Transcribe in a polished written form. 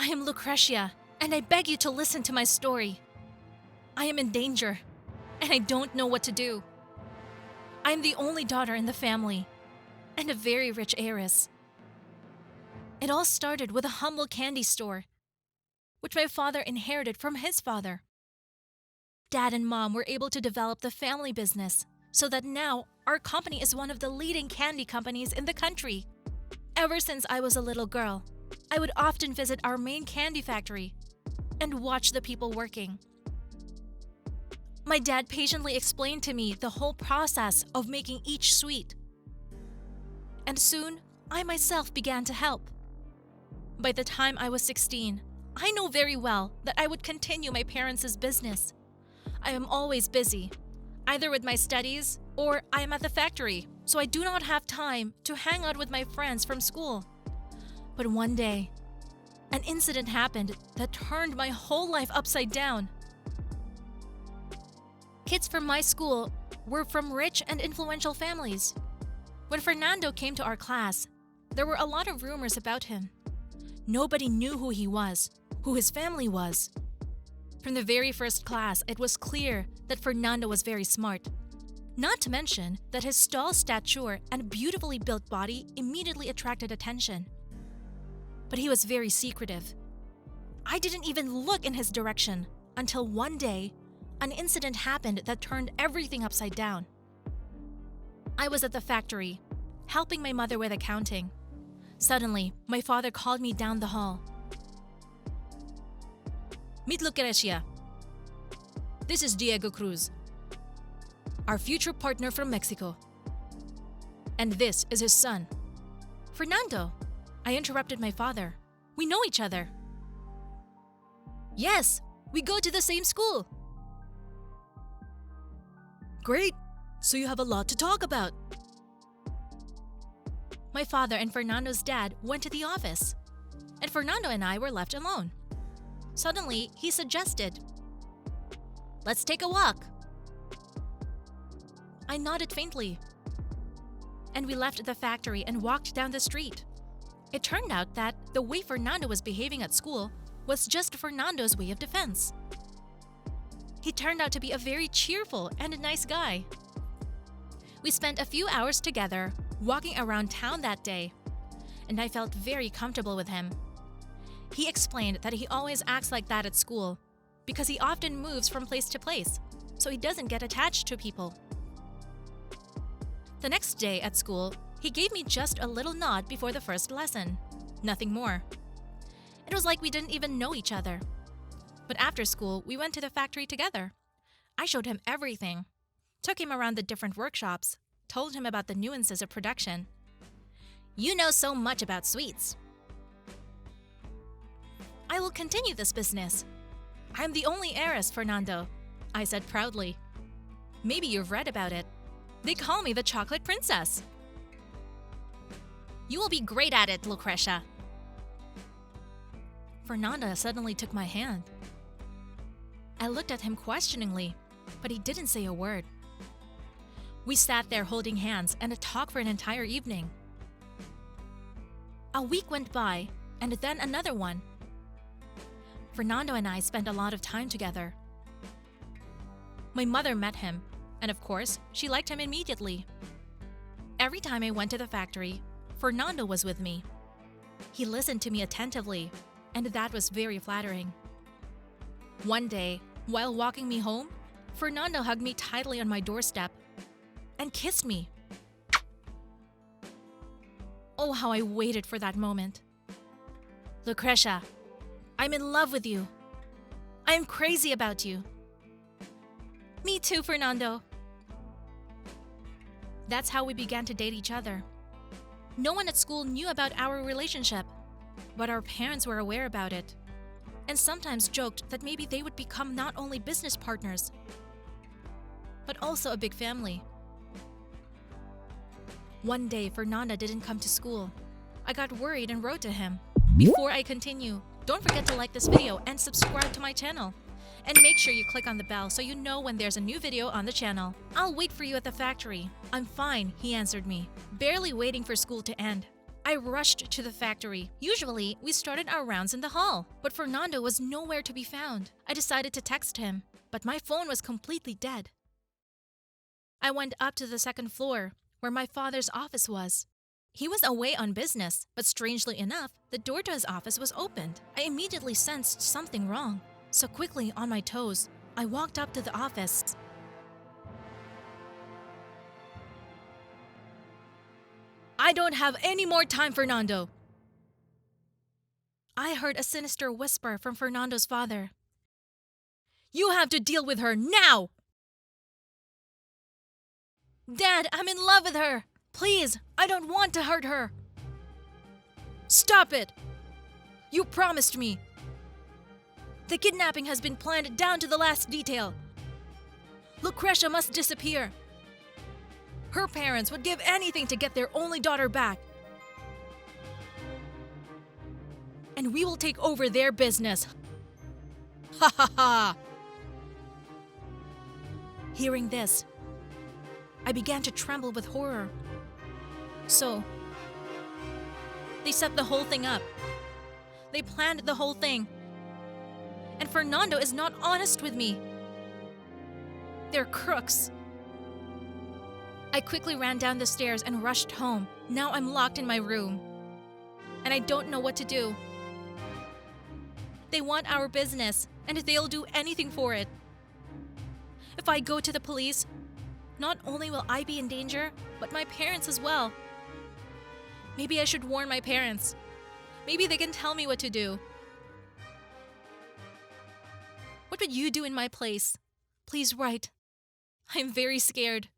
I am Lucretia, and I beg you to listen to my story. I am in danger, and I don't know what to do. I am the only daughter in the family, and a very rich heiress. It all started with a humble candy store, which my father inherited from his father. Dad and Mom were able to develop the family business so that now our company is one of the leading candy companies in the country. Ever since I was a little girl, I would often visit our main candy factory and watch the people working. My dad patiently explained to me the whole process of making each sweet. And soon, I myself began to help. By the time I was 16, I know very well that I would continue my parents' business. I am always busy, either with my studies or I am at the factory, so I do not have time to hang out with my friends from school. But one day, an incident happened that turned my whole life upside down. Kids from my school were from rich and influential families. When Fernando came to our class, there were a lot of rumors about him. Nobody knew who he was, who his family was. From the very first class, it was clear that Fernando was very smart. Not to mention that his tall stature and beautifully built body immediately attracted attention. But he was very secretive. I didn't even look in his direction until one day, an incident happened that turned everything upside down. I was at the factory, helping my mother with accounting. Suddenly, my father called me down the hall. Meet Lucrecia. This is Diego Cruz, our future partner from Mexico. And this is his son. Fernando, I interrupted my father. We know each other. Yes, we go to the same school. Great, so you have a lot to talk about. My father and Fernando's dad went to the office, and Fernando and I were left alone. Suddenly, he suggested, "Let's take a walk." I nodded faintly, and we left the factory and walked down the street. It turned out that the way Fernando was behaving at school was just Fernando's way of defense. He turned out to be a very cheerful and nice guy. We spent a few hours together walking around town that day, and I felt very comfortable with him. He explained that he always acts like that at school because he often moves from place to place, so he doesn't get attached to people. The next day at school, he gave me just a little nod before the first lesson. Nothing more. It was like we didn't even know each other. But after school, we went to the factory together. I showed him everything, took him around the different workshops, told him about the nuances of production. You know so much about sweets. I will continue this business. I am the only heiress, Fernando, I said proudly. Maybe you've read about it. They call me the Chocolate Princess. You will be great at it, Lucretia. Fernando suddenly took my hand. I looked at him questioningly, but he didn't say a word. We sat there holding hands and talked for an entire evening. A week went by, and then another one. Fernando and I spent a lot of time together. My mother met him, and of course, she liked him immediately. Every time I went to the factory, Fernando was with me. He listened to me attentively, and that was very flattering. One day, while walking me home, Fernando hugged me tightly on my doorstep and kissed me. Oh, how I waited for that moment. Lucretia, I'm in love with you. I am crazy about you. Me too, Fernando. That's how we began to date each other. No one at school knew about our relationship, but our parents were aware about it, and sometimes joked that maybe they would become not only business partners, but also a big family. One day, Fernando didn't come to school. I got worried and wrote to him. Before I continue, don't forget to like this video and subscribe to my channel. And make sure you click on the bell so you know when there's a new video on the channel. I'll wait for you at the factory. I'm fine, he answered me, barely waiting for school to end. I rushed to the factory. Usually, we started our rounds in the hall, but Fernando was nowhere to be found. I decided to text him, but my phone was completely dead. I went up to the second floor, where my father's office was. He was away on business, but strangely enough, the door to his office was opened. I immediately sensed something wrong. So quickly, on my toes, I walked up to the office. I don't have any more time, Fernando. I heard a sinister whisper from Fernando's father. You have to deal with her now! Dad, I'm in love with her! Please, I don't want to hurt her! Stop it! You promised me! The kidnapping has been planned down to the last detail. Lucretia must disappear. Her parents would give anything to get their only daughter back. And we will take over their business. Ha ha ha! Hearing this, I began to tremble with horror. So, they set the whole thing up. They planned the whole thing. And Fernando is not honest with me. They're crooks. I quickly ran down the stairs and rushed home. Now I'm locked in my room. And I don't know what to do. They want our business, and they'll do anything for it. If I go to the police, not only will I be in danger, but my parents as well. Maybe I should warn my parents. Maybe they can tell me what to do. What would you do in my place? Please write. I'm very scared.